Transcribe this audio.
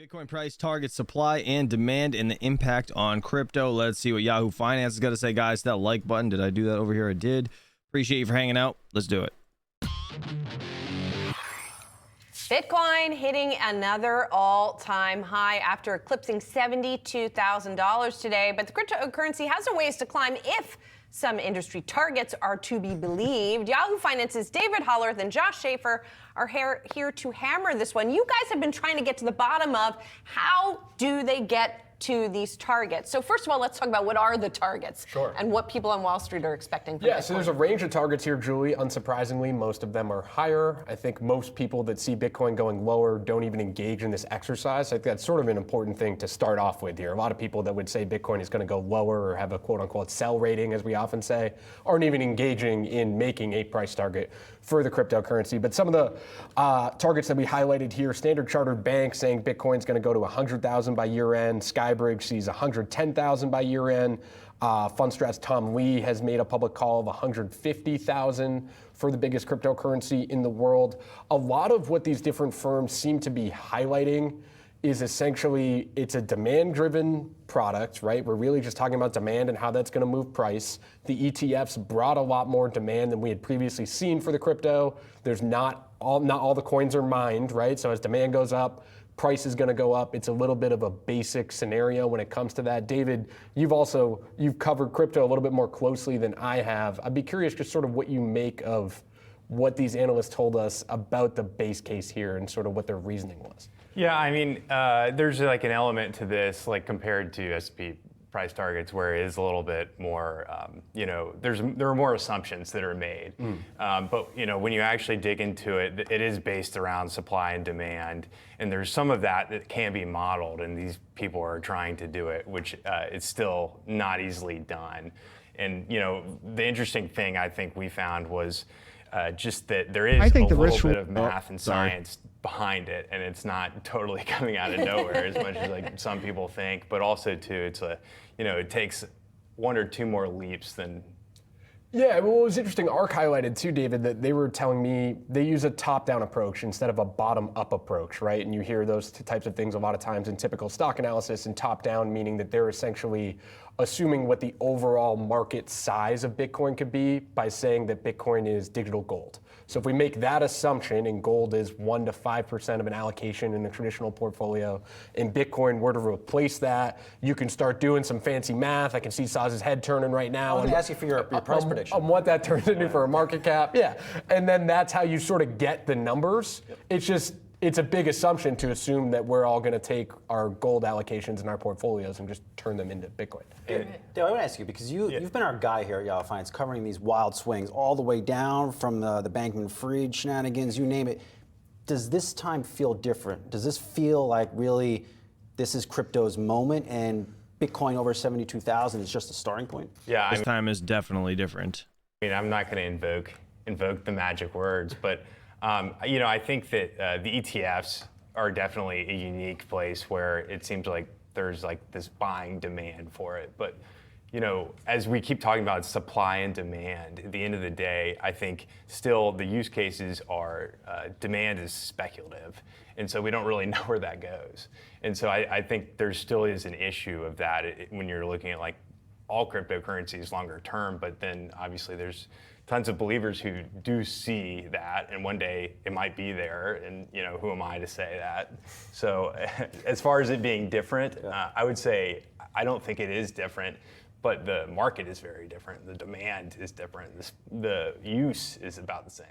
Bitcoin price targets supply and demand and the impact on crypto. Let's see what Yahoo Finance is going to say, guys. That like button. Did I do that over here? I did. Appreciate you for hanging out. Let's do it. Bitcoin hitting another all-time high after eclipsing $72,000 today. But the cryptocurrency has a ways to climb if some industry targets are to be believed. Yahoo Finance's David Hollerth and Josh Schafer are here to hammer this one. You guys have been trying to get to the bottom of how do they get to these targets. So first of all, let's talk about what are the targets and what people on Wall Street are expecting from Bitcoin. So there's a range of targets here, Julie. Unsurprisingly, most of them are higher. I think most people that see Bitcoin going lower don't even engage in this exercise. I think that's sort of an important thing to start off with here. A lot of people that would say Bitcoin is going to go lower or have a quote-unquote sell rating, as we often say, aren't even engaging in making a price target for the cryptocurrency. But some of the targets that we highlighted here, Standard Chartered Bank saying Bitcoin's going to go to 100,000 by year end. Skybridge sees 110,000 by year end. Fundstrat's Tom Lee has made a public call of 150,000 for the biggest cryptocurrency in the world. A lot of what these different firms seem to be highlighting is essentially it's a demand-driven product, right? We're really just talking about demand and how that's going to move price. The ETFs brought a lot more demand than we had previously seen for the crypto. There's not all the coins are mined, right? So as demand goes up, price is going to go up. It's a little bit of a basic scenario when it comes to that. David, you've covered crypto a little bit more closely than I have. I'd be curious just sort of what you make of what these analysts told us about the base case here and sort of what their reasoning was. Yeah, I mean, there's like an element to this, like compared to S&P price targets, where it is a little bit more, there are more assumptions that are made. But when you actually dig into it, it is based around supply and demand, and there's some of that can be modeled, and these people are trying to do it, which it's still not easily done. And the interesting thing I think we found was just that there is a little bit of math and science behind it, and it's not totally coming out of nowhere as much as like some people think. But also too, it's it takes one or two more leaps than. Yeah, well, it was interesting. ARK highlighted too, David, that they were telling me they use a top-down approach instead of a bottom-up approach, right? And you hear those types of things a lot of times in typical stock analysis, and top-down meaning that they're essentially assuming what the overall market size of Bitcoin could be by saying that Bitcoin is digital gold. So if we make that assumption, and gold is 1 to 5% of an allocation in a traditional portfolio, and Bitcoin were to replace that, you can start doing some fancy math. I can see Saz's head turning right now. I'm going to ask you for your price prediction. On what that turns into for a market cap. Yeah, and then that's how you sort of get the numbers. Yep. It's a big assumption to assume that we're all going to take our gold allocations in our portfolios and just turn them into Bitcoin. Dave, I want to ask you, because you've been our guy here at Yahoo Finance covering these wild swings all the way down from the Bankman-Fried shenanigans, you name it. Does this time feel different? Does this feel like really this is crypto's moment and Bitcoin over 72,000 is just a starting point? Yeah, This time is definitely different. I mean, I'm not going to invoke the magic words, but I think that the ETFs are definitely a unique place where it seems like there's like this buying demand for it. But, as we keep talking about supply and demand, at the end of the day, I think still the use cases are demand is speculative. And so we don't really know where that goes. And so I think there still is an issue of that when you're looking at like all cryptocurrencies longer term, but then obviously there's tons of believers who do see that, and one day it might be there, and who am I to say that? So as far as it being different, I would say I don't think it is different, but the market is very different. The demand is different. The use is about the same.